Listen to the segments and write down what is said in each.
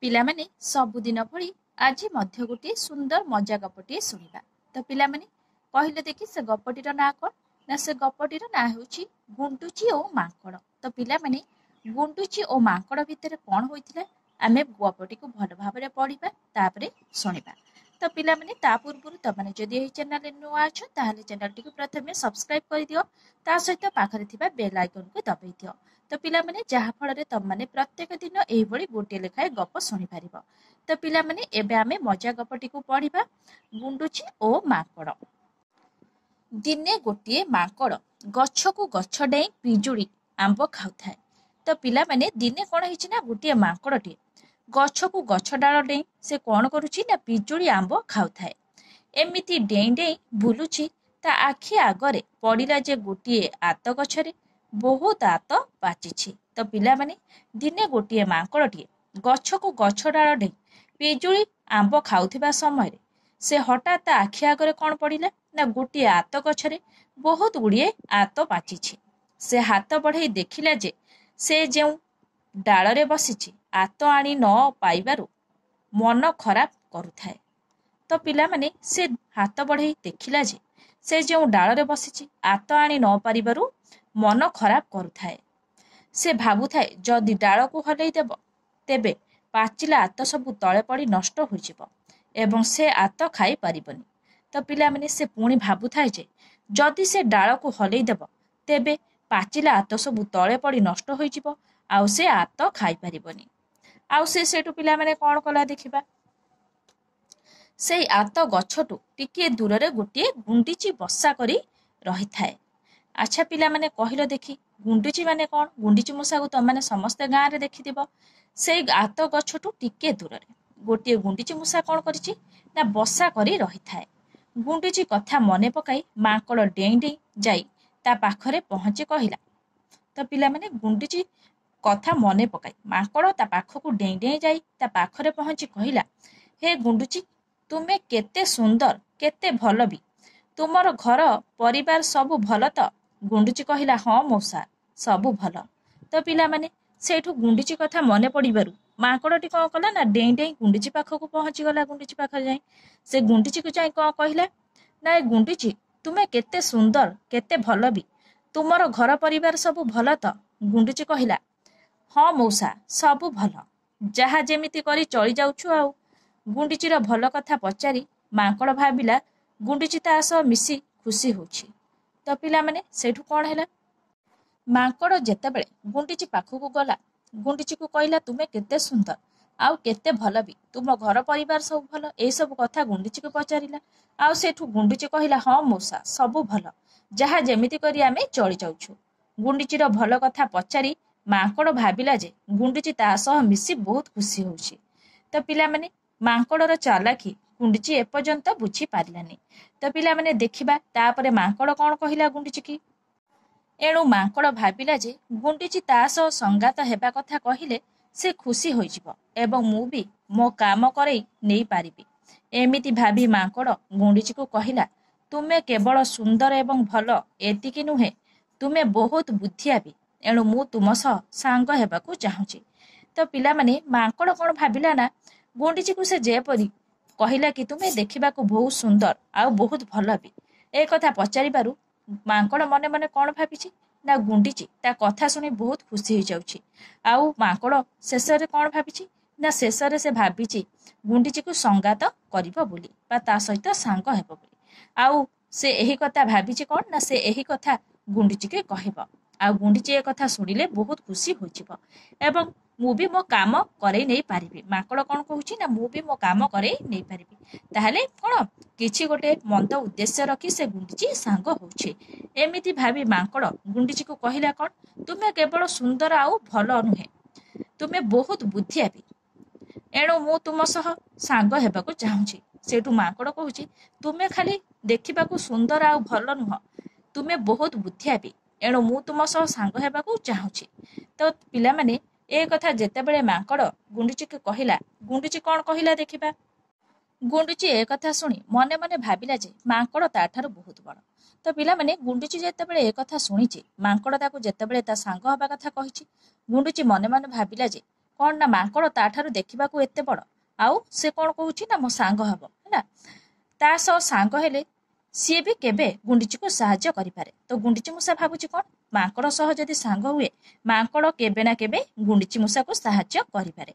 ପିଲାମାନେ ସବୁଦିନ ଭଳି ଆଜି ମଧ୍ୟ ଗୋଟିଏ ସୁନ୍ଦର ମଜା ଗପଟିଏ ଶୁଣିବା। ତ ପିଲାମାନେ କହିଲେ ଦେଖି ସେ ଗପଟିର ନାଁ କ'ଣ? ନା ସେ ଗପଟିର ନାଁ ହେଉଛି ଗୁଣ୍ଡୁଚି ଓ ମାଙ୍କଡ଼। ତ ପିଲାମାନେ ଗୁଣ୍ଡୁଚି ଓ ମାଙ୍କଡ଼ ଭିତରେ କ'ଣ ହୋଇଥିଲା ଆମେ ଗପଟିକୁ ଭଲ ଭାବରେ ପଢ଼ିବା ତାପରେ ଶୁଣିବା। ତ ପିଲାମାନେ ତା ପୂର୍ବରୁ ତମାନେ ଯଦି ଏହି ଚ୍ୟାନେଲରେ ନୂଆ ଅଛ ତାହେଲେ ଚ୍ୟାନେଲଟିକୁ ପ୍ରଥମେ ସବସ୍କ୍ରାଇବ୍ କରିଦିଅ, ତା ସହିତ ପାଖରେ ଥିବା ବେଲ୍ ଆଇକନକୁ ଦବାଇ ଦିଅ। ତ ପିଲାମାନେ ଯାହା ଫଳରେ ତମମାନେ ପ୍ରତ୍ୟେକ ଦିନ ଏହିଭଳି ଗୋଟିଏ ଲେଖାଏଁ ଗପ ଶୁଣିପାରିବ। ତ ପିଲାମାନେ ଏବେ ଆମେ ମଜା ଗପଟିକୁ ପଢ଼ିବା, ଗୁଣ୍ଡୁଚି ଓ ମାଙ୍କଡ଼। ଦିନେ ଗୋଟିଏ ମାଙ୍କଡ଼ ଗଛକୁ ଗଛ ଡେଇଁ ପିଜୁଳି ଆମ୍ବ ଖାଉଥାଏ। ତ ପିଲାମାନେ ଦିନେ କ'ଣ ହେଇଛି ନା ଗୋଟିଏ ମାଙ୍କଡ଼ଟିଏ ଗଛକୁ ଗଛ ଡାଳ ଡେଇଁ ସେ କ'ଣ କରୁଛି ନା ପିଜୁଳି ଆମ୍ବ ଖାଉଥାଏ। ଏମିତି ଡେଇଁ ଡେଇଁ ବୁଲୁଛି, ତା ଆଖି ଆଗରେ ପଡ଼ିଲା ଯେ ଗୋଟିଏ ଆତ ଗଛରେ ବହୁତ ଆତ ପାଚିଛି। ତ ପିଲାମାନେ ଦିନେ ଗୋଟିଏ ମାଙ୍କଡ଼ଟିଏ ଗଛକୁ ଗଛ ଡାଳ ଡେଇଁ ପିଜୁଳି ଆମ୍ବ ଖାଉଥିବା ସମୟରେ ସେ ହଠାତ୍ ତା ଆଖି ଆଗରେ କ'ଣ ପଡ଼ିଲା ନା ଗୋଟିଏ ଆତ ଗଛରେ ବହୁତ ଗୁଡ଼ିଏ ଆତ ପାଚିଛି। ସେ ହାତ ବଢ଼େଇ ଦେଖିଲା ଯେ ସେ ଯେଉଁ ଡାଳରେ ବସିଛି ଆତ ଆଣି ନ ପାଇବାରୁ ମନ ଖରାପ କରୁଥାଏ। ତ ପିଲାମାନେ ସେ ହାତ ବଢ଼େଇ ଦେଖିଲା ଯେ ସେ ଯେଉଁ ଡାଳରେ ବସିଛି ଆତ ଆଣି ନ ପାରିବାରୁ ମନ ଖରାପ କରୁଥାଏ। ସେ ଭାବୁଥାଏ ଯଦି ଡାଳକୁ ହଲେଇ ଦେବ ତେବେ ପାଚିଲା ଆତ ସବୁ ତଳେ ପଡ଼ି ନଷ୍ଟ ହୋଇଯିବ ଏବଂ ସେ ଆତ ଖାଇପାରିବନି। ତ ପିଲାମାନେ ସେ ପୁଣି ଭାବୁଥାଏ ଯେ ଯଦି ସେ ଡାଳକୁ ହଲେଇ ଦେବ ତେବେ ପାଚିଲା ଆତ ସବୁ ତଳେ ପଡ଼ି ନଷ୍ଟ ହୋଇଯିବ ଆଉ ସେ ଆତ ଖାଇପାରିବନି। ଆଉ ସେ ସେଠୁ ପିଲାମାନେ କ'ଣ କଲା ଦେଖିବା। ସେଇ ଆତ ଗଛଠୁ ଟିକିଏ ଦୂରରେ ଗୋଟିଏ ଗୁଣ୍ଡିଚି ବସା କରି ରହିଥାଏ। ଆଚ୍ଛା ପିଲାମାନେ କହିଲ ଦେଖି, ଗୁଣ୍ଡୁଚି ମାନେ କ'ଣ? ଗୁଣ୍ଡିଚି ମୂଷାକୁ ତମମାନେ ସମସ୍ତେ ଗାଁରେ ଦେଖିଥିବ। ସେଇ ଆତ ଗଛଠୁ ଟିକିଏ ଦୂରରେ ଗୋଟିଏ ଗୁଣ୍ଡିଚି ମୂଷା କ'ଣ କରିଛି ନା ବସା କରି ରହିଥାଏ। ଗୁଣ୍ଡୁଚି କଥା ମନେ ପକାଇ ମାଙ୍କଡ଼ ଡେଇଁ ଡେଇଁ ଯାଇ ତା ପାଖରେ ପହଞ୍ଚି କହିଲା। ତ ପିଲାମାନେ ଗୁଣ୍ଡୁଚି କଥା ମନେ ପକାଇ ମାଙ୍କଡ଼ ତା ପାଖକୁ ଡେଇଁ ଡେଇଁ ଯାଇ ତା ପାଖରେ ପହଞ୍ଚି କହିଲା, ହେ ଗୁଣ୍ଡୁଚି, ତୁମେ କେତେ ସୁନ୍ଦର, କେତେ ଭଲ ବି। ତୁମର ଘର ପରିବାର ସବୁ ଭଲ ତ? ଗୁଣ୍ଡୁଚି କହିଲା, ହଁ ମଉସା, ସବୁ ଭଲ। ତ ପିଲାମାନେ ସେଇଠୁ ଗୁଣ୍ଡୁଚି କଥା ମନେ ପଡ଼ିବାରୁ ମାଙ୍କଡ଼ଟି କ'ଣ କଲା ନା ଡେଇଁ ଡେଇଁ ଗୁଣ୍ଡୁଚି ପାଖକୁ ପହଞ୍ଚିଗଲା। ଗୁଣ୍ଡୁଚି ପାଖରେ ଯାଇ ସେ ଗୁଣ୍ଡୁଚିକୁ ଯାଇ କ'ଣ କହିଲା ନା, ଏ ଗୁଣ୍ଡୁଚି, ତୁମେ କେତେ ସୁନ୍ଦର, କେତେ ଭଲ ବି। ତୁମର ଘର ପରିବାର ସବୁ ଭଲ ତ? ଗୁଣ୍ଡୁଚି କହିଲା, ହଁ ମଉସା, ସବୁ ଭଲ, ଯାହା ଯେମିତି କରି ଚଳି ଯାଉଛୁ ଆଉ। ଗୁଣ୍ଡୁଚିର ଭଲ କଥା ପଚାରି ମାଙ୍କଡ଼ ଭାବିଲା ଗୁଣ୍ଡୁଚି ତା ସହ ମିଶି ଖୁସି ହେଉଛି। ତ ପିଲାମାନେ ସେଇଠୁ କ'ଣ ହେଲା, ମାଙ୍କଡ଼ ଯେତେବେଳେ ଗୁଣ୍ଡୁଚି ପାଖକୁ ଗଲା ଗୁଣ୍ଡୁଚିକୁ କହିଲା, ତୁମେ କେତେ ସୁନ୍ଦର ଆଉ କେତେ ଭଲ ବି, ତୁମ ଘର ପରିବାର ସବୁ ଭଲ, ଏଇସବୁ କଥା ଗୁଣ୍ଡୁଚିକୁ ପଚାରିଲା। ଆଉ ସେଠୁ ଗୁଣ୍ଡୁଚି କହିଲା, ହଁ ମଉସା, ସବୁ ଭଲ, ଯାହା ଯେମିତି କରି ଆମେ ଚଳି ଯାଉଛୁ। ଗୁଣ୍ଡୁଚିର ଭଲ କଥା ପଚାରି ମାଙ୍କଡ଼ ଭାବିଲା ଯେ ଗୁଣ୍ଡୁଚି ତା ସହ ମିଶି ବହୁତ ଖୁସି ହେଉଛି। ତ ପିଲାମାନେ ମାଙ୍କଡ଼ର ଚାଲାକି ଗୁଣ୍ଡୁଚି ଏପର୍ଯ୍ୟନ୍ତ ବୁଝି ପାରିଲାନି। ତ ପିଲାମାନେ ଦେଖିବା ତାପରେ ମାଙ୍କଡ଼ କ'ଣ କହିଲା ଗୁଣ୍ଡୁଚିକି। ଏଣୁ ମାଙ୍କଡ଼ ଭାବିଲା ଯେ ଗୁଣ୍ଡୁଚି ତା ସହ ସଙ୍ଗାତ ହେବା କଥା କହିଲେ ସେ ଖୁସି ହୋଇଯିବ ଏବଂ ମୁଁ ବି ମୋ କାମ କରେଇ ନେଇପାରିବି। ଏମିତି ଭାବି ମାଙ୍କଡ଼ ଗୁଣ୍ଡୁଚିକୁ କହିଲା, ତୁମେ କେବଳ ସୁନ୍ଦର ଏବଂ ଭଲ ଏତିକି ନୁହେଁ, ତୁମେ ବହୁତ ବୁଦ୍ଧିଆ ବି। ଏଣୁ ମୁଁ ତୁମ ସହ ସାଙ୍ଗ ହେବାକୁ ଚାହୁଁଛି। ତ ପିଲାମାନେ ମାଙ୍କଡ଼ କ'ଣ ଭାବିଲା ନା ଗୁଣ୍ଡୁଚିକୁ ସେ ଯେପରି କହିଲା କି ତୁମେ ଦେଖିବାକୁ ବହୁତ ସୁନ୍ଦର ଆଉ ବହୁତ ଭଲ ବି, ଏ କଥା ପଚାରିବାରୁ ମାଙ୍କଡ଼ ମନେ ମନେ କ'ଣ ଭାବିଛି ନା ଗୁଣ୍ଡୁଚି ତା କଥା ଶୁଣି ବହୁତ ଖୁସି ହେଇଯାଉଛି। ଆଉ ମାଙ୍କଡ଼ ଶେଷରେ କ'ଣ ଭାବିଛି ନା ଶେଷରେ ସେ ଭାବିଛି ଗୁଣ୍ଡୁଚିକୁ ସଙ୍ଗାତ କରିବ ବୋଲି ବା ତା ସହିତ ସାଙ୍ଗ ହେବ ବୋଲି। ଆଉ ସେ ଏହି କଥା ଭାବିଛି କ'ଣ ନା ସେ ଏହି କଥା ଗୁଣ୍ଡୁଚିକୁ କହିବ। ଆଉ ଗୁଣ୍ଡୁଚି ଏ କଥା ଶୁଣିଲେ ବହୁତ ଖୁସି ହୋଇଯିବ ଏବଂ ମୁଁ ବି ମୋ କାମ କରେଇ ନେଇପାରିବି। ମାଙ୍କଡ଼ କ'ଣ କହୁଛି ନା ମୁଁ ବି ମୋ କାମ କରେଇ ନେଇପାରିବି। ତାହେଲେ କ'ଣ କିଛି ଗୋଟେ ମନ୍ଦ ଉଦ୍ଦେଶ୍ୟ ରଖି ସେ ଗୁଣ୍ଡୁଚି ସାଙ୍ଗ ହେଉଛି। ଏମିତି ଭାବି ମାଙ୍କଡ଼ ଗୁଣ୍ଡୁଚିକୁ କହିଲା କ'ଣ, ତୁମେ କେବଳ ସୁନ୍ଦର ଆଉ ଭଲ ନୁହେଁ, ତୁମେ ବହୁତ ବୁଦ୍ଧିଆ ବି। ଏଣୁ ମୁଁ ତୁମ ସହ ସାଙ୍ଗ ହେବାକୁ ଚାହୁଁଛି। ସେଇଠୁ ମାଙ୍କଡ଼ କହୁଛି, ତୁମେ ଖାଲି ଦେଖିବାକୁ ସୁନ୍ଦର ଆଉ ଭଲ ନୁହଁ, ତୁମେ ବହୁତ ବୁଦ୍ଧିଆ ବି। ଏଣୁ ମୁଁ ତୁମ ସହ ସାଙ୍ଗ ହେବାକୁ ଚାହୁଁଛି। ତ ପିଲାମାନେ ଏ କଥା ଯେତେବେଳେ ମାଙ୍କଡ଼ ଗୁଣ୍ଡୁଚିକୁ କହିଲା, ଗୁଣ୍ଡୁଚି କ'ଣ କହିଲା ଦେଖିବା। ଗୁଣ୍ଡୁଚି ଏ କଥା ଶୁଣି ମନେ ମନେ ଭାବିଲା ଯେ ମାଙ୍କଡ଼ ତା ଠାରୁ ବହୁତ ବଡ଼। ତ ପିଲାମାନେ ଗୁଣ୍ଡୁଚି ଯେତେବେଳେ ଏ କଥା ଶୁଣିଛି, ମାଙ୍କଡ଼ ତାକୁ ଯେତେବେଳେ ତା ସାଙ୍ଗ ହେବା କଥା କହିଛି, ଗୁଣ୍ଡୁଚି ମନେ ମନେ ଭାବିଲା ଯେ କ'ଣ ନା ମାଙ୍କଡ଼ ତାଠାରୁ ଦେଖିବାକୁ ଏତେ ବଡ଼, ଆଉ ସେ କ'ଣ କହୁଛି ନା ମୋ ସାଙ୍ଗ ହେବ ହେଲା। ତା ସହ ସାଙ୍ଗ ହେଲେ ସିଏ ବି କେବେ ଗୁଣ୍ଡିଚିକୁ ସାହାଯ୍ୟ କରିପାରେ। ତ ଗୁଣ୍ଡିଚି ମୂଷା ଭାବୁଛି କ'ଣ, ମାଙ୍କଡ଼ ସହ ଯଦି ସାଙ୍ଗ ହୁଏ ମାଙ୍କଡ଼ କେବେ ନା କେବେ ଗୁଣ୍ଡିଚି ମୂଷାକୁ ସାହାଯ୍ୟ କରିପାରେ।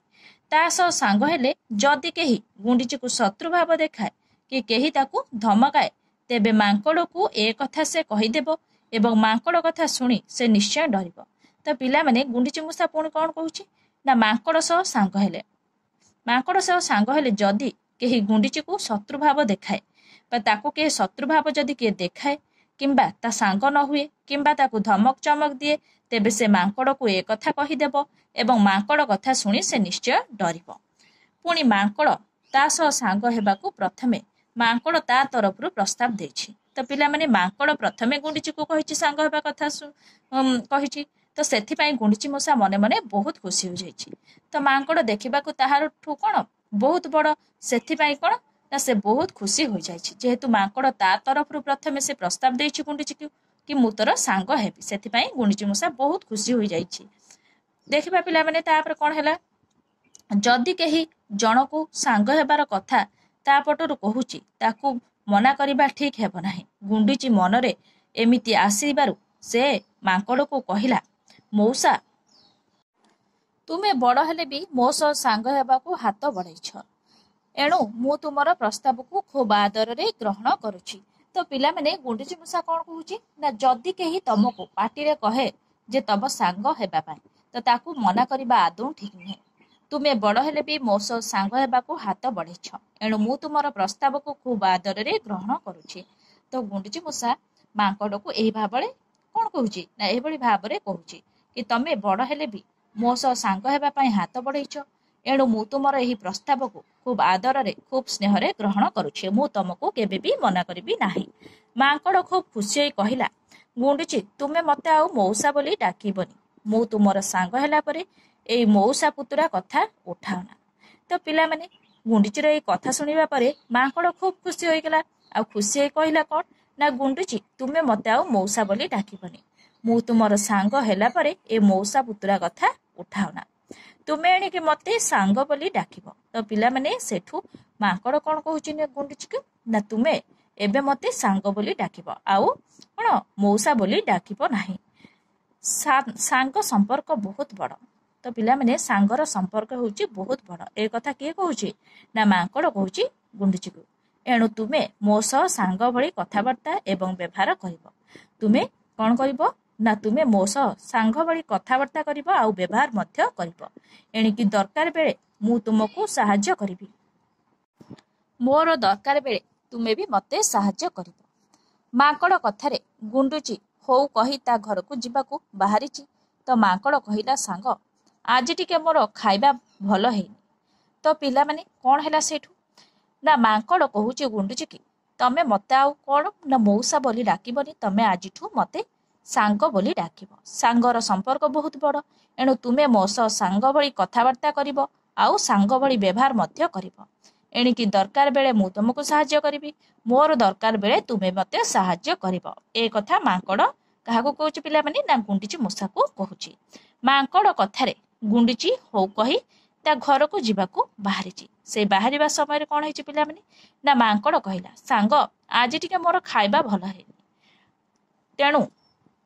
ତା ସହ ସାଙ୍ଗ ହେଲେ ଯଦି କେହି ଗୁଣ୍ଡିଚିକୁ ଶତ୍ରୁ ଭାବ ଦେଖାଏ କି କେହି ତାକୁ ଧମକାଏ, ତେବେ ମାଙ୍କଡ଼କୁ ଏ କଥା ସେ କହିଦେବ ଏବଂ ମାଙ୍କଡ଼ କଥା ଶୁଣି ସେ ନିଶ୍ଚୟ ଡରିବ। ତ ପିଲାମାନେ ଗୁଣ୍ଡିଚି ମୂଷା ପୁଣି କ'ଣ କହୁଛି ନା ମାଙ୍କଡ଼ ସହ ସାଙ୍ଗ ହେଲେ ଯଦି କେହି ଗୁଣ୍ଡିଚିକୁ ଶତ୍ରୁଭାବ ଦେଖାଏ ବା ତାକୁ କେହି ଶତ୍ରୁଭାବ ଯଦି କିଏ ଦେଖାଏ କିମ୍ବା ତା ସାଙ୍ଗ ନ ହୁଏ କିମ୍ବା ତାକୁ ଧମକ ଚମକ ଦିଏ, ତେବେ ସେ ମାଙ୍କଡ଼କୁ ଏ କଥା କହିଦେବ ଏବଂ ମାଙ୍କଡ଼ କଥା ଶୁଣି ସେ ନିଶ୍ଚୟ ଡରିବ। ପୁଣି ମାଙ୍କଡ଼ ତା ସହ ସାଙ୍ଗ ହେବାକୁ ପ୍ରଥମେ ମାଙ୍କଡ଼ ତା ତରଫରୁ ପ୍ରସ୍ତାବ ଦେଇଛି। ତ ପିଲାମାନେ ମାଙ୍କଡ଼ ପ୍ରଥମେ ଗୁଣ୍ଡିଚିକୁ କହିଛି ସାଙ୍ଗ ହେବା କଥା କହିଛି। ତ ସେଥିପାଇଁ ଗୁଣ୍ଡିଚି ମୂଷା ମନେ ମନେ ବହୁତ ଖୁସି ହୋଇଯାଇଛି। ତ ମାଙ୍କଡ଼ ଦେଖିବାକୁ ତାହାରଠୁ କ'ଣ ବହୁତ ବଡ଼, ସେଥିପାଇଁ କ'ଣ ନା ସେ ବହୁତ ଖୁସି ହୋଇଯାଇଛି। ଯେହେତୁ ମାଙ୍କଡ଼ ତା ତରଫରୁ ପ୍ରଥମେ ସେ ପ୍ରସ୍ତାବ ଦେଇଛି ଗୁଣ୍ଡିଚିକୁ କି ମୁଁ ତୋର ସାଙ୍ଗ ହେବି, ସେଥିପାଇଁ ଗୁଣ୍ଡିଚି ମୂଷା ବହୁତ ଖୁସି ହୋଇଯାଇଛି। ଦେଖିବା ପିଲାମାନେ ତାପରେ କ'ଣ ହେଲା, ଯଦି କେହି ଜଣକୁ ସାଙ୍ଗ ହେବାର କଥା ତା ପଟରୁ କହୁଛି ତାକୁ ମନା କରିବା ଠିକ୍ ହେବ ନାହିଁ। ଗୁଣ୍ଡିଚି ମନରେ ଏମିତି ଆସିବାରୁ ସେ ମାଙ୍କଡ଼କୁ କହିଲା, ମଉସା ତୁମେ ବଡ଼ ହେଲେ ବି ମୋ ସହ ସାଙ୍ଗ ହେବାକୁ ହାତ ବଢ଼େଇଛ, ଏଣୁ ମୁଁ ତୁମର ପ୍ରସ୍ତାବକୁ ଖୁବ୍ ଆଦରରେ ଗ୍ରହଣ କରୁଛି। ତ ପିଲାମାନେ ଗୁଣ୍ଡିଚି ମୂଷା କ'ଣ କହୁଛି ନା ଯଦି କେହି ତମକୁ ପାଟିରେ କହେ ଯେ ତମ ସାଙ୍ଗ ହେବା ପାଇଁ, ତ ତାକୁ ମନା କରିବା ଆଦୌ ଠିକ୍ ନୁହେଁ। ତୁମେ ବଡ଼ ହେଲେ ବି ମୋ ସହ ସାଙ୍ଗ ହେବାକୁ ହାତ ବଢ଼େଇଛ, ଏଣୁ ମୁଁ ତୁମର ପ୍ରସ୍ତାବକୁ ଖୁବ୍ ଆଦରରେ ଗ୍ରହଣ କରୁଛି। ତ ଗୁଣ୍ଡିଚି ମୂଷା ମାଙ୍କଡ଼କୁ ଏହିଭଳି ଭାବରେ କହୁଛି କି ତମେ ବଡ଼ ହେଲେ ବି ମୋ ସହ ସାଙ୍ଗ ହେବା ପାଇଁ ହାତ ବଢ଼େଇଛ, ଏଣୁ ମୁଁ ତୁମର ଏହି ପ୍ରସ୍ତାବକୁ ଖୁବ୍ ଆଦରରେ ଖୁବ୍ ସ୍ନେହରେ ଗ୍ରହଣ କରୁଛି। ମୁଁ ତମକୁ କେବେ ବି ମନା କରିବି ନାହିଁ। ମାଙ୍କଡ଼ ଖୁବ୍ ଖୁସି ହୋଇ କହିଲା, ଗୁଣ୍ଡିଚି ତୁମେ ମୋତେ ଆଉ ମଉସା ବୋଲି ଡାକିବନି। ମୁଁ ତୁମର ସାଙ୍ଗ ହେଲା ପରେ ଏଇ ମଉସା ପୁତୁରା କଥା ଉଠାଅନା। ତ ପିଲାମାନେ ଗୁଣ୍ଡିଚିର ଏଇ କଥା ଶୁଣିବା ପରେ ମାଙ୍କଡ଼ ଖୁବ୍ ଖୁସି ହୋଇଗଲା। ଆଉ ଖୁସି ହୋଇ କହିଲା କ'ଣ ନା ଗୁଣ୍ଡିଚି ତୁମେ ମୋତେ ଆଉ ମଉସା ବୋଲି ଡାକିବନି। ମୁଁ ତୁମର ସାଙ୍ଗ ହେଲା ପରେ ଏ ମଉସା ପୁତୁରା କଥା ଉଠାଅନା। ତୁମେ ଏଣିକି ମୋତେ ସାଙ୍ଗ ବୋଲି ଡାକିବ। ତ ପିଲାମାନେ ସେଠୁ ମାଙ୍କଡ଼ କ'ଣ କହୁଛି ନା ଗୁଣ୍ଡିଚିକୁ ନା ତୁମେ ଏବେ ମୋତେ ସାଙ୍ଗ ବୋଲି ଡାକିବ, ଆଉ କ'ଣ ମଉସା ବୋଲି ଡାକିବ ନାହିଁ। ସାଙ୍ଗ ସମ୍ପର୍କ ବହୁତ ବଡ଼। ତ ପିଲାମାନେ ସାଙ୍ଗର ସମ୍ପର୍କ ହେଉଛି ବହୁତ ବଡ଼। ଏ କଥା କିଏ କହୁଛି ନା ମାଙ୍କଡ଼ କହୁଛି ଗୁଣ୍ଡିଚିକୁ। ଏଣୁ ତୁମେ ମୋ ସହ ସାଙ୍ଗ ଭଳି କଥାବାର୍ତ୍ତା ଏବଂ ବ୍ୟବହାର କରିବ। ତୁମେ କ'ଣ କରିବ ନା ତୁମେ ମୋ ସହ ସାଙ୍ଗ ଭଳି କଥାବାର୍ତ୍ତା କରିବ ଆଉ ବ୍ୟବହାର ମଧ୍ୟ କରିବ। ଏଣିକି ଦରକାର ବେଳେ ମୁଁ ତୁମକୁ ସାହାଯ୍ୟ କରିବି। ମୋର ଦରକାର ବେଳେ ତୁମେ ବି ମୋତେ ସାହାଯ୍ୟ କରିବ। ମାଙ୍କଡ଼ କଥାରେ ଗୁଣ୍ଡୁଚି ହଉ କହି ତା ଘରକୁ ଯିବାକୁ ବାହାରିଛି। ତ ମାଙ୍କଡ଼ କହିଲା, ସାଙ୍ଗ ଆଜି ଟିକେ ମୋର ଖାଇବା ଭଲ ହେଇନି। ତ ପିଲାମାନେ କ'ଣ ହେଲା ସେଇଠୁ ନା ମାଙ୍କଡ଼ କହୁଛି ଗୁଣ୍ଡୁଚିକି ତମେ ମୋତେ ଆଉ କ'ଣ ନା ମଉସା ବୋଲି ଡାକିବନି, ତମେ ଆଜିଠୁ ମୋତେ ସାଙ୍ଗ ବୋଲି ଡାକିବ। ସାଙ୍ଗର ସମ୍ପର୍କ ବହୁତ ବଡ଼, ଏଣୁ ତୁମେ ମୋ ସହ ସାଙ୍ଗ ଭଳି କଥାବାର୍ତ୍ତା କରିବ ଆଉ ସାଙ୍ଗ ଭଳି ବ୍ୟବହାର ମଧ୍ୟ କରିବ। ଏଣିକି ଦରକାର ବେଳେ ମୁଁ ତୁମକୁ ସାହାଯ୍ୟ କରିବି, ମୋର ଦରକାର ବେଳେ ତୁମେ ମୋତେ ସାହାଯ୍ୟ କରିବ। ଏ କଥା ମାଙ୍କଡ଼ କାହାକୁ କହୁଛି ପିଲାମାନେ ନା ଗୁଣ୍ଡିଚି ମୂଷାକୁ କହୁଛି। ମାଙ୍କଡ଼ କଥାରେ ଗୁଣ୍ଡିଚି ହଉ କହି ତା ଘରକୁ ଯିବାକୁ ବାହାରିଛି। ସେ ବାହାରିବା ସମୟରେ କ'ଣ ହେଇଛି ପିଲାମାନେ ନା ମାଙ୍କଡ଼ କହିଲା, ସାଙ୍ଗ ଆଜି ଟିକେ ମୋର ଖାଇବା ଭଲ ହେଇନି, ତେଣୁ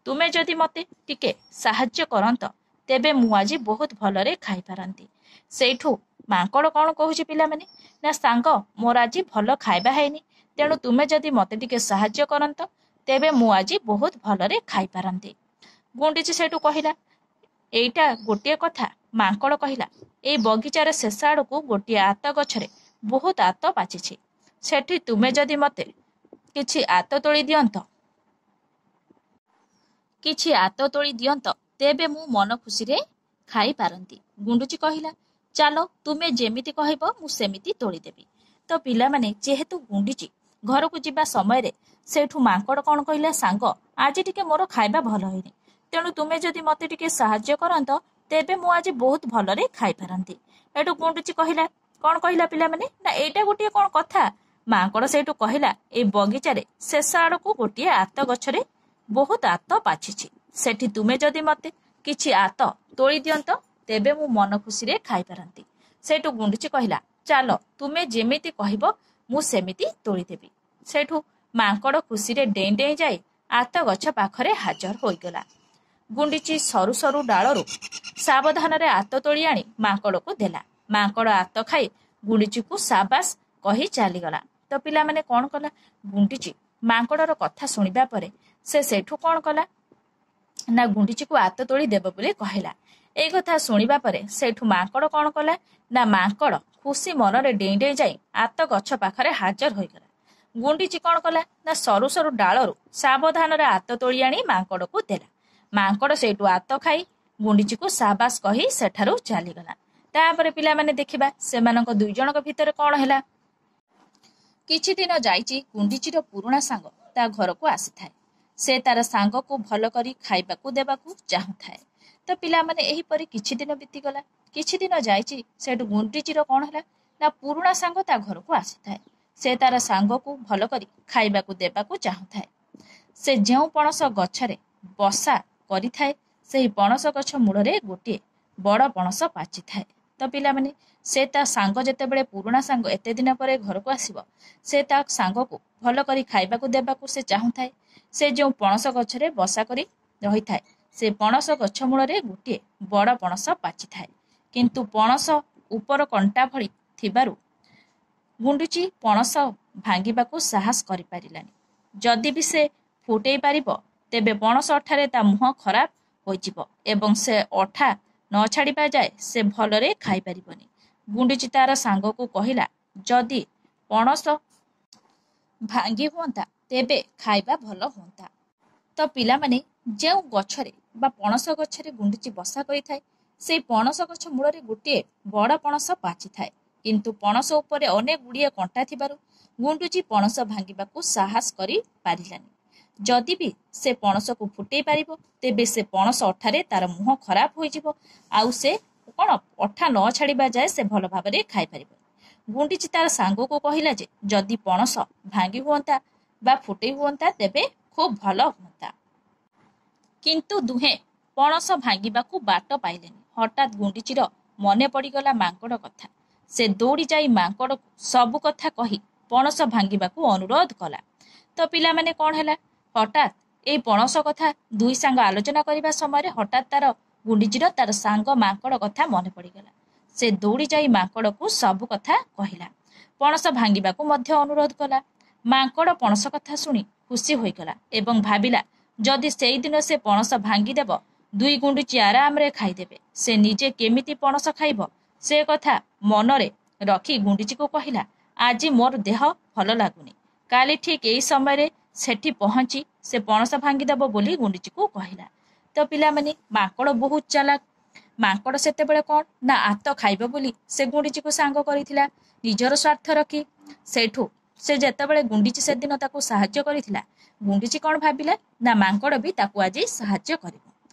ତୁମେ ଯଦି ମୋତେ ଟିକେ ସାହାଯ୍ୟ କରନ୍ତ ତେବେ ମୁଁ ଆଜି ବହୁତ ଭଲରେ ଖାଇପାରନ୍ତି। ସେଇଠୁ ମାଙ୍କଡ଼ କ'ଣ କହୁଛି ପିଲାମାନେ ନା ସାଙ୍ଗ ମୋର ଆଜି ଭଲ ଖାଇବା ହେଇନି, ତେଣୁ ତୁମେ ଯଦି ମୋତେ ଟିକେ ସାହାଯ୍ୟ କରନ୍ତ ତେବେ ମୁଁ ଆଜି ବହୁତ ଭଲରେ ଖାଇପାରନ୍ତି। ଗୁଣ୍ଡିଚି ସେଇଠୁ କହିଲା, ଏଇଟା ଗୋଟିଏ କଥା। ମାଙ୍କଡ଼ କହିଲା, ଏଇ ବଗିଚାର ଶେଷ ଆଡ଼କୁ ଗୋଟିଏ ଆତ ଗଛରେ ବହୁତ ଆତ ପାଚିଛି, ସେଠି ତୁମେ ଯଦି ମୋତେ କିଛି ଆତ ତୋଳି ଦିଅନ୍ତ ତେବେ ମୁଁ ମନ ଖୁସିରେ ଖାଇପାରନ୍ତି। ଗୁଣ୍ଡୁଚି କହିଲା, ଚାଲ ତୁମେ ଯେମିତି କହିବ ମୁଁ ସେମିତି ତୋଳିଦେବି। ତ ପିଲାମାନେ ଯେହେତୁ ଗୁଣ୍ଡୁଚି ଘରକୁ ଯିବା ସମୟରେ ସେଇଠୁ ମାଙ୍କଡ଼ କ'ଣ କହିଲା, ସାଙ୍ଗ ଆଜି ଟିକେ ମୋର ଖାଇବା ଭଲ ହେଇନି, ତେଣୁ ତୁମେ ଯଦି ମୋତେ ଟିକେ ସାହାଯ୍ୟ କରନ୍ତ ତେବେ ମୁଁ ଆଜି ବହୁତ ଭଲରେ ଖାଇପାରନ୍ତି। ଏଠୁ ଗୁଣ୍ଡୁଚି କହିଲା, କ'ଣ କହିଲା ପିଲାମାନେ ନା ଏଇଟା ଗୋଟିଏ କ'ଣ କଥା। ମାଙ୍କଡ଼ ସେଇଠୁ କହିଲା, ଏଇ ବଗିଚାରେ ଶେଷ ଆଡ଼କୁ ଗୋଟିଏ ଆତ ଗଛରେ ବହୁତ ଆତ ପାଚିଛି, ସେଠି ତୁମେ ଯଦି ମୋତେ କିଛି ଆତ ତୋଳି ଦିଅନ୍ତ ତେବେ ମୁଁ ମନ ଖୁସିରେ ଖାଇପାରନ୍ତି। ସେଇଠୁ ଗୁଣ୍ଡୁଚି କହିଲା, ଚାଲ ତୁମେ ଯେମିତି କହିବ ମୁଁ ସେମିତି ତୋଳିଦେବି। ସେଇଠୁ ମାଙ୍କଡ଼ ଖୁସିରେ ଡେଇଁ ଡେଇଁ ଯାଇ ଆତ ଗଛ ପାଖରେ ହାଜର ହୋଇଗଲା। ଗୁଣ୍ଡୁଚି ସରୁ ସରୁ ଡାଳରୁ ସାବଧାନରେ ଆତ ତୋଳି ଆଣି ମାଙ୍କଡ଼କୁ ଦେଲା। ମାଙ୍କଡ଼ ଆତ ଖାଇ ଗୁଣ୍ଡୁଚିକୁ ସାବାସ କହି ଚାଲିଗଲା। ତ ପିଲାମାନେ କ'ଣ କଲା? ଗୁଣ୍ଡୁଚି ମାଙ୍କଡ଼ର କଥା ଶୁଣିବା ପରେ ସେ ସେଇଠୁ କ'ଣ କଲା ନା ଗୁଣ୍ଡୁଚିକୁ ଆତ ତୋଳି ଦେବ ବୋଲି କହିଲା। ଏଇ କଥା ଶୁଣିବା ପରେ ସେଇଠୁ ମାଙ୍କଡ଼ କ'ଣ କଲା ନା ମାଙ୍କଡ଼ ଖୁସି ମନରେ ଡେଇଁ ଡେଇଁ ଯାଇ ଆତ ଗଛ ପାଖରେ ହାଜର ହୋଇଗଲା। ଗୁଣ୍ଡୁଚି କ'ଣ କଲା ନା ସରୁ ସରୁ ଡାଳରୁ ସାବଧାନରେ ଆତ ତୋଳି ଆଣି ମାଙ୍କଡ଼କୁ ଦେଲା। ମାଙ୍କଡ଼ ସେଇଠୁ ଆତ ଖାଇ ଗୁଣ୍ଡୁଚିକୁ ସାବାସ କହି ସେଠାରୁ ଚାଲିଗଲା। ତାପରେ ପିଲାମାନେ ଦେଖିବା ସେମାନଙ୍କ ଦୁଇ ଜଣଙ୍କ ଭିତରେ କ'ଣ ହେଲା। କିଛି ଦିନ ଯାଇଛି ଗୁଣ୍ଡୁଚିର ପୁରୁଣା ସାଙ୍ଗ ତା ଘରକୁ ଆସିଥାଏ। ସେ ତାର ସାଙ୍ଗକୁ ଭଲ କରି ଖାଇବାକୁ ଦେବାକୁ ଚାହୁଁଥାଏ। ତ ପିଲାମାନେ ଏହିପରି କିଛି ଦିନ ବିତିଗଲା। କିଛି ଦିନ ଯାଇଛି ସେଠୁ ଗୁଣ୍ଡୁଚିର କ'ଣ ହେଲା ନା ପୁରୁଣା ସାଙ୍ଗ ତା ଘରକୁ ଆସିଥାଏ। ସେ ତାର ସାଙ୍ଗକୁ ଭଲ କରି ଖାଇବାକୁ ଦେବାକୁ ଚାହୁଁଥାଏ। ସେ ଯେଉଁ ପଣସ ଗଛରେ ବସା କରିଥାଏ ସେହି ପଣସ ଗଛ ମୂଳରେ ଗୋଟିଏ ବଡ଼ ପଣସ ପାଚିଥାଏ। ତ ପିଲାମାନେ ସେ ତା ସାଙ୍ଗ ଯେତେବେଳେ ପୁରୁଣା ସାଙ୍ଗ ଏତେ ଦିନ ପରେ ଘରକୁ ଆସିବ, ସେ ତା ସାଙ୍ଗକୁ ଭଲ କରି ଖାଇବାକୁ ଦେବାକୁ ସେ ଚାହୁଁଥାଏ। ସେ ଯେଉଁ ପଣସ ଗଛରେ ବସା କରି ରହିଥାଏ ସେ ପଣସ ଗଛ ମୂଳରେ ଗୋଟିଏ ବଡ଼ ପଣସ ପାଚିଥାଏ। କିନ୍ତୁ ପଣସ ଉପର କଣ୍ଟା ଭଳି ଥିବାରୁ ଗୁଣ୍ଡୁଚି ପଣସ ଭାଙ୍ଗିବାକୁ ସାହସ କରିପାରିଲାନି। ଯଦି ବି ସେ ଫୁଟେଇ ପାରିବ ତେବେ ପଣସ ଅଠାରେ ତା ମୁହଁ ଖରାପ ହୋଇଯିବ ଏବଂ ସେ ଅଠା ନ ଛାଡ଼ିବା ଯାଏ ସେ ଭଲରେ ଖାଇପାରିବନି। ଗୁଣ୍ଡୁଚି ତାର ସାଙ୍ଗକୁ କହିଲା, ଯଦି ପଣସ ଭାଙ୍ଗି ହୁଅନ୍ତା ତେବେ ଖାଇବା ଭଲ ହୁଅନ୍ତା। ତ ପିଲାମାନେ ଯେଉଁ ଗଛରେ ବା ପଣସ ଗଛରେ ଗୁଣ୍ଡୁଚି ବସା କରିଥାଏ ସେଇ ପଣସ ଗଛ ମୂଳରେ ଗୋଟିଏ ବଡ଼ ପଣସ ପାଚିଥାଏ। କିନ୍ତୁ ପଣସ ଉପରେ ଅନେକ ଗୁଡ଼ିଏ କଣ୍ଟା ଥିବାରୁ ଗୁଣ୍ଡୁଚି ପଣସ ଭାଙ୍ଗିବାକୁ ସାହସ କରି ପାରିଲାନି। ଯଦି ବି ସେ ପଣସକୁ ଫୁଟେଇ ପାରିବ ତେବେ ସେ ପଣସ ଅଠାରେ ତାର ମୁହଁ ଖରାପ ହୋଇଯିବ ଆଉ ସେ କ'ଣ ଅଠା ନ ଛାଡ଼ିବା ଯାଏ ସେ ଭଲ ଭାବରେ ଖାଇପାରିବ। ଗୁଣ୍ଡୁଚି ତାର ସାଙ୍ଗକୁ କହିଲା ଯେ ଯଦି ପଣସ ଭାଙ୍ଗି ହୁଅନ୍ତା ବା ଫୁଟେଇ ହୁଅନ୍ତା ତେବେ ଖୁବ୍ ଭଲ ହୁଅନ୍ତା। କିନ୍ତୁ ଦୁହେଁ ପଣସ ଭାଙ୍ଗିବାକୁ ବାଟ ପାଇଲେନି। ହଠାତ୍ ଗୁଣ୍ଡୁଚିର ମନେ ପଡ଼ିଗଲା ମାଙ୍କଡ଼ କଥା। ସେ ଦୌଡ଼ି ଯାଇ ମାଙ୍କଡ଼କୁ ସବୁ କଥା କହି ପଣସ ଭାଙ୍ଗିବାକୁ ଅନୁରୋଧ କଲା। ତ ପିଲାମାନେ କ'ଣ ହେଲା, ହଠାତ୍ ଏଇ ପଣସ କଥା ଦୁଇ ସାଙ୍ଗ ଆଲୋଚନା କରିବା ସମୟରେ ହଠାତ୍ ଗୁଣ୍ଡୁଚିର ତାର ସାଙ୍ଗ ମାଙ୍କଡ଼ କଥା ମନେ ପଡ଼ିଗଲା। ସେ ଦୌଡ଼ି ଯାଇ ମାଙ୍କଡ଼କୁ ସବୁ କଥା କହିଲା। ପଣସ ଭାଙ୍ଗିବାକୁ ମଧ୍ୟ ଅନୁରୋଧ କଲା। ମାଙ୍କଡ଼ ପଣସ କଥା ଶୁଣି ଖୁସି ହୋଇଗଲା ଏବଂ ଭାବିଲା ଯଦି ସେଇଦିନ ସେ ପଣସ ଭାଙ୍ଗିଦେବ ଦୁଇ ଗୁଣ୍ଡୁଚି ଆରାମରେ ଖାଇଦେବେ। ସେ ନିଜେ କେମିତି ପଣସ ଖାଇବ ସେ କଥା ମନରେ ରଖି ଗୁଣ୍ଡୁଚିକୁ କହିଲା, ଆଜି ମୋର ଦେହ ଭଲ ଲାଗୁନି, କାଲି ଠିକ୍ ଏଇ ସମୟରେ ସେଠି ପହଞ୍ଚି ସେ ପଣସ ଭାଙ୍ଗିଦେବ ବୋଲି ଗୁଣ୍ଡୁଚିକୁ କହିଲା। ତ ପିଲାମାନେ ମାଙ୍କଡ଼ ବହୁତ ଚାଲାକ। ମାଙ୍କଡ଼ ସେତେବେଳେ କ'ଣ ନା ଆତ ଖାଇବ ବୋଲି ସେ ଗୁଣ୍ଡୁଚିକୁ ସାଙ୍ଗ କରିଥିଲା ନିଜର ସ୍ୱାର୍ଥ ରଖି। ସେଇଠୁ ସେ ଯେତେବେଳେ ଗୁଣ୍ଡୁଚି ସେଦିନ ତାକୁ ସାହାଯ୍ୟ କରିଥିଲା ଗୁଣ୍ଡୁଚି କ'ଣ ଭାବିଲା ନା ମାଙ୍କଡ଼ ବି ତାକୁ ଆଜି ସାହାଯ୍ୟ କରିବ।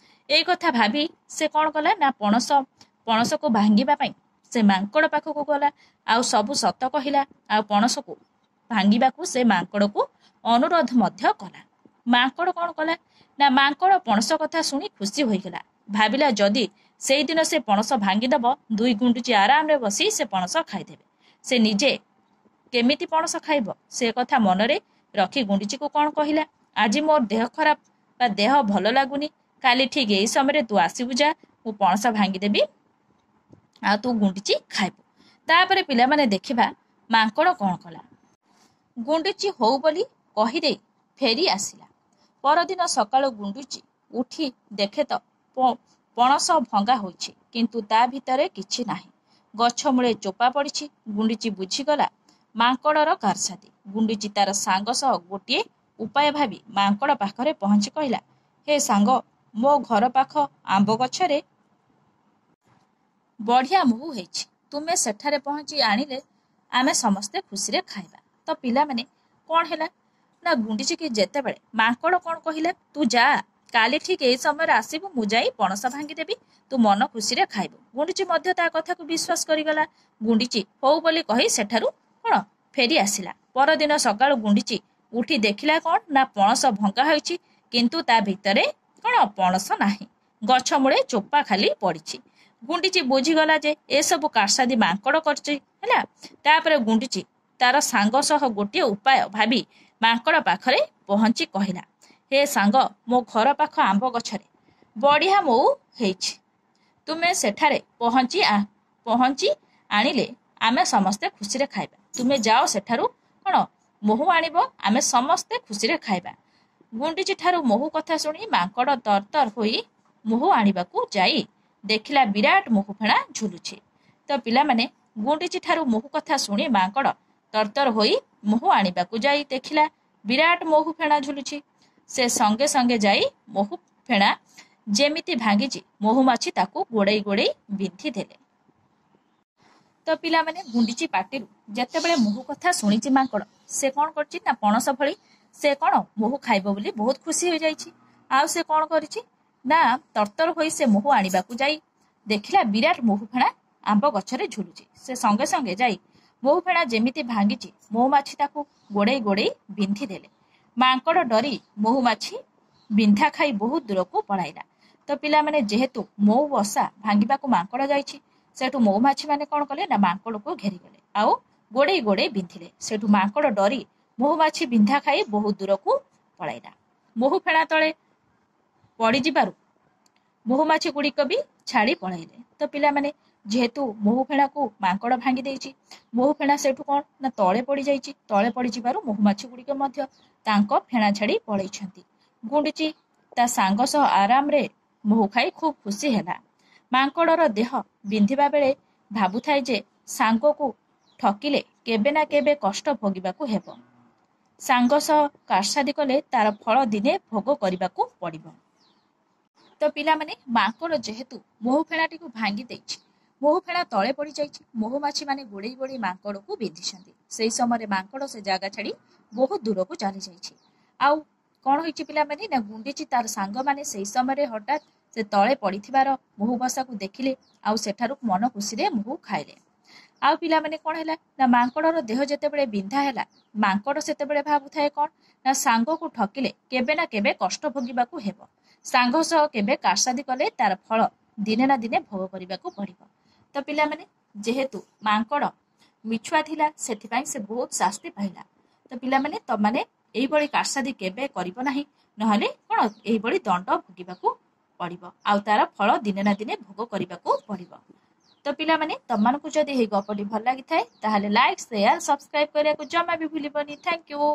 ଏଇ କଥା ଭାବି ସେ କ'ଣ କଲା ନା ପଣସକୁ ଭାଙ୍ଗିବା ପାଇଁ ସେ ମାଙ୍କଡ଼ ପାଖକୁ ଗଲା ଆଉ ସବୁ ସତ କହିଲା ଆଉ ପଣସକୁ ଭାଙ୍ଗିବାକୁ ସେ ମାଙ୍କଡ଼କୁ ଅନୁରୋଧ ମଧ୍ୟ କଲା। ମାଙ୍କଡ଼ କ'ଣ କଲା ନା ମାଙ୍କଡ଼ ପଣସ କଥା ଶୁଣି ଖୁସି ହୋଇଗଲା। ଭାବିଲା ଯଦି ସେଇଦିନ ସେ ପଣସ ଭାଙ୍ଗିଦେବ ଦୁଇ ଗୁଣ୍ଡୁଚି ଆରାମରେ ବସି ସେ ପଣସ ଖାଇଦେବେ। ସେ ନିଜେ କେମିତି ପଣସ ଖାଇବ ସେ କଥା ମନରେ ରଖି ଗୁଣ୍ଡୁଚିକୁ କ'ଣ କହିଲା, ଆଜି ମୋର ଦେହ ଖରାପ ବା ଦେହ ଭଲ ଲାଗୁନି, କାଲି ଠିକ୍ ଏଇ ସମୟରେ ତୁ ଆସିବୁ, ଯା ମୁଁ ପଣସ ଭାଙ୍ଗିଦେବି ଆଉ ତୁ ଗୁଣ୍ଡୁଚି ଖାଇବୁ। ତାପରେ ପିଲାମାନେ ଦେଖିବା ମାଙ୍କଡ଼ କ'ଣ କଲା। ଗୁଣ୍ଡୁଚି ହଉ ବୋଲି କହିଦେଇ ଫେରି ଆସିଲା। ପରଦିନ ସକାଳୁ ଗୁଣ୍ଡୁଚି ଉଠି ଦେଖେ ତ ପଣସ ଭଙ୍ଗା ହୋଇଛି କିନ୍ତୁ ତା ଭିତରେ କିଛି ନାହିଁ। ଗଛ ମୂଳେ ଚୋପା ପଡ଼ିଛି। ଗୁଣ୍ଡୁଚି ବୁଝିଗଲା ମାଙ୍କଡ଼ର କାରସାଦି। ଗୁଣ୍ଡୁଚି ତାର ସାଙ୍ଗ ସହ ଗୋଟିଏ ଉପାୟ ଭାବି ମାଙ୍କଡ଼ ପାଖରେ ପହଞ୍ଚି କହିଲା, ହେ ସାଙ୍ଗ, ମୋ ଘର ପାଖ ଆମ୍ବ ଗଛରେ ବଢ଼ିଆ ମହୁ ହେଇଛି, ତୁମେ ସେଠାରେ ପହଞ୍ଚି ଆଣିଲେ ଆମେ ସମସ୍ତେ ଖୁସିରେ ଖାଇବା। ତ ପିଲାମାନେ କ'ଣ ହେଲା ନା ଗୁଣ୍ଡୁଚିକି ଯେତେବେଳେ ମାଙ୍କଡ଼ କ'ଣ କହିଲା, ତୁ ଯା, କାଲି ଠିକ୍ ଏଇ ସମୟରେ ଆସିବୁ, ମୁଁ ଯାଇ ପଣସ ଭାଙ୍ଗିଦେବି, ତୁ ମନ ଖୁସିରେ ଖାଇବୁ। ଗୁଣ୍ଡୁଚି ମଧ୍ୟ ତା କଥାକୁ ବିଶ୍ୱାସ କରିଗଲା। ଗୁଣ୍ଡୁଚି ହଉ ବୋଲି କହି ସେଠାରୁ କ'ଣ ଫେରି ଆସିଲା। ପରଦିନ ସକାଳୁ ଗୁଣ୍ଡୁଚି ଉଠି ଦେଖିଲା କ'ଣ ନା ପଣସ ଭଙ୍ଗା ହୋଇଛି କିନ୍ତୁ ତା ଭିତରେ କ'ଣ ପଣସ ନାହିଁ। ଗଛ ମୂଳେ ଚୋପା ଖାଲି ପଡ଼ିଛି। ଗୁଣ୍ଡିଚି ବୁଝିଗଲା ଯେ ଏସବୁ କାରସାଦି ମାଙ୍କଡ଼ କରିଛି ହେଲା। ତାପରେ ଗୁଣ୍ଡିଚି ତାର ସାଙ୍ଗ ସହ ଗୋଟିଏ ଉପାୟ ଭାବି ମାଙ୍କଡ଼ ପାଖରେ ପହଞ୍ଚି କହିଲା, ହେ ସାଙ୍ଗ, ମୋ ଘର ପାଖ ଆମ୍ବ ଗଛରେ ବଢ଼ିଆ ମହୁ ହେଇଛି। ତୁମେ ସେଠାରେ ପହଞ୍ଚି ଆଣିଲେ ଆମେ ସମସ୍ତେ ଖୁସିରେ ଖାଇବା। ତୁମେ ଯାଅ ସେଠାରୁ କ'ଣ ମହୁ ଆଣିବ, ଆମେ ସମସ୍ତେ ଖୁସିରେ ଖାଇବା। ଗୁଣ୍ଡିଚି ଠାରୁ ମହୁ କଥା ଶୁଣି ମାଙ୍କଡ଼ ତରତର ହୋଇ ମହୁ ଆଣିବାକୁ ଯାଇ ଦେଖିଲା ବିରାଟ ମହୁ ଫେଣା ଝୁଲୁଛି। ତ ପିଲାମାନେ, ଗୁଣ୍ଡିଚି ଠାରୁ ମହୁ କଥା ଶୁଣି ମାଙ୍କଡ଼ ତରତର ହୋଇ ମହୁ ଆଣିବାକୁ ଯାଇ ଦେଖିଲା ବିରାଟ ମହୁ ଫେଣା ଝୁଲୁଛି। ସେ ସଙ୍ଗେ ସଙ୍ଗେ ଯାଇ ମହୁ ଫେଣା ଯେମିତି ଭାଙ୍ଗିଛି ମହୁମାଛି ତାକୁ ଗୋଡ଼େଇ ଗୋଡ଼େଇ ବିନ୍ଧି ଦେଲେ। ତ ପିଲାମାନେ, ଗୁଣ୍ଡିଚି ପାଟିରୁ ଯେତେବେଳେ ମହୁ କଥା ଶୁଣିଛି ମାଙ୍କଡ଼, ସେ କ'ଣ କରିଛି ନା ପଣସ ଭଳି ସେ କ'ଣ ମହୁ ଖାଇବ ବୋଲି ବହୁତ ଖୁସି ହୋଇଯାଇଛି। ଆଉ ସେ କ'ଣ କରିଛି ନା ତରତର ହୋଇ ସେ ମହୁ ଆଣିବାକୁ ଯାଇ ଦେଖିଲା ବିରାଟ ମହୁ ଫେଣା ଆମ୍ବ ଗଛରେ ଝୁଲୁଛି। ସେ ସଙ୍ଗେ ସଙ୍ଗେ ଯାଇ ମହୁ ଫେଣା ଯେମିତି ଭାଙ୍ଗିଛି ମହୁମାଛି ତାକୁ ଗୋଡ଼େଇ ଗୋଡ଼େଇ ବିନ୍ଧି ଦେଲେ। ମାଙ୍କଡ଼ ଡରି ମହୁମାଛି ବିନ୍ଧା ଖାଇ ବହୁତ ଦୂରକୁ ପଳାଇଲା। ତ ପିଲାମାନେ, ଯେହେତୁ ମହୁ ବସା ଭାଙ୍ଗିବାକୁ ମାଙ୍କଡ଼ ଯାଇଛି, ସେଠୁ ମହୁମାଛି ମାନେ କ'ଣ କଲେ ନା ମାଙ୍କଡ଼କୁ ଘେରିଗଲେ ଆଉ ଗୋଡ଼େଇ ଗୋଡ଼େଇ ବିନ୍ଧିଲେ। ସେଠୁ ମାଙ୍କଡ଼ ଡରି ମହୁମାଛି ବିନ୍ଧା ଖାଇ ବହୁତ ଦୂରକୁ ପଳାଇଲା। ମହୁ ଫେଣା ତଳେ ପଡ଼ିଯିବାରୁ ମହୁମାଛି ଗୁଡ଼ିକ ବି ଛାଡ଼ି ପଳାଇଲେ। ତ ପିଲାମାନେ, ଯେହେତୁ ମହୁ ଫେଣାକୁ ମାଙ୍କଡ଼ ଭାଙ୍ଗି ଦେଇଛି, ମହୁ ଫେଣା ସେଠୁ କ'ଣ ନା ତଳେ ପଡ଼ିଯାଇଛି। ତଳେ ପଡ଼ିଯିବାରୁ ମହୁମାଛି ଗୁଡ଼ିକ ମଧ୍ୟ ତାଙ୍କ ଫେଣା ଛାଡ଼ି ପଳାଇଛନ୍ତି। ଗୁଣ୍ଡିଚି ତା ସାଙ୍ଗ ସହ ଆରାମରେ ମହୁ ଖାଇ ଖୁବ୍ ଖୁସି ହେଲା। ମାଙ୍କଡ଼ର ଦେହ ବିନ୍ଧିବା ବେଳେ ଭାବୁଥାଏ ଯେ ସାଙ୍ଗକୁ ଠକିଲେ କେବେ ନା କେବେ କଷ୍ଟ ଭୋଗିବାକୁ ହେବ। ସାଙ୍ଗ ସହ କାରସାଦି କଲେ ତାର ଫଳ ଦିନେ ଭୋଗ କରିବାକୁ ପଡ଼ିବ। ତ ପିଲାମାନେ, ମାଙ୍କଡ଼ ଯେହେତୁ ମହୁ ଫେଣାଟିକୁ ଭାଙ୍ଗି ଦେଇଛି, ମହୁ ଫେଣା ତଳେ ପଡ଼ିଯାଇଛି, ମହୁମାଛି ମାନେ ଗୋଡ଼େଇ ଗୋଡ଼େଇ ମାଙ୍କଡ଼କୁ ବିନ୍ଧିଛନ୍ତି। ସେହି ସମୟରେ ମାଙ୍କଡ଼ ସେ ଜାଗା ଛାଡ଼ି ବହୁତ ଦୂରକୁ ଚାଲିଯାଇଛି। ଆଉ କ'ଣ ହେଇଛି ପିଲାମାନେ ନା ଗୁଣ୍ଡିଚି ତାର ସାଙ୍ଗମାନେ ସେହି ସମୟରେ ହଠାତ୍ ସେ ତଳେ ପଡ଼ିଥିବାର ମହୁ ବସାକୁ ଦେଖିଲେ ଆଉ ସେଠାରୁ ମନ ଖୁସିରେ ମହୁ ଖାଇଲେ। ଆଉ ପିଲାମାନେ, କ'ଣ ହେଲା ନା ମାଙ୍କଡ଼ର ଦେହ ଯେତେବେଳେ ବିନ୍ଧା ହେଲା, ମାଙ୍କଡ଼ ସେତେବେଳେ ଭାବୁଥାଏ କ'ଣ ନା ସାଙ୍ଗକୁ ଠକିଲେ କେବେ ନା କେବେ କଷ୍ଟ ଭୋଗିବାକୁ ହେବ। ସାଙ୍ଗ ସହ କେବେ କାରସାଦି କଲେ ତାର ଫଳ ଦିନେ ନା ଦିନେ ଭୋଗ କରିବାକୁ ପଡ଼ିବ। ତ ପିଲାମାନେ, ଯେହେତୁ ମାଙ୍କଡ଼ ମିଛୁଆ ଥିଲା, ସେଥିପାଇଁ ସେ ବହୁତ ଶାସ୍ତି ପାଇଲା। ତ ପିଲାମାନେ, ତମାନେ ଏଇଭଳି କାରସାଦି କେବେ କରିବ ନାହିଁ, ନହେଲେ କ'ଣ ଏଇଭଳି ଦଣ୍ଡ ଭୋଗିବାକୁ ପଡ଼ିବ ଆଉ ତାର ଫଳ ଦିନେ ନା ଦିନେ ଭୋଗ କରିବାକୁ ପଡ଼ିବ। ତ ପିଲାମାନେ, ତମମାନଙ୍କୁ ଯଦି ଏହି ଗପଟି ଭଲ ଲାଗିଥାଏ ତାହେଲେ ଲାଇକ୍, ସେୟାର, ସବସ୍କ୍ରାଇବ କରିବାକୁ ଜମା ବି ଭୁଲିବନି। Thank you.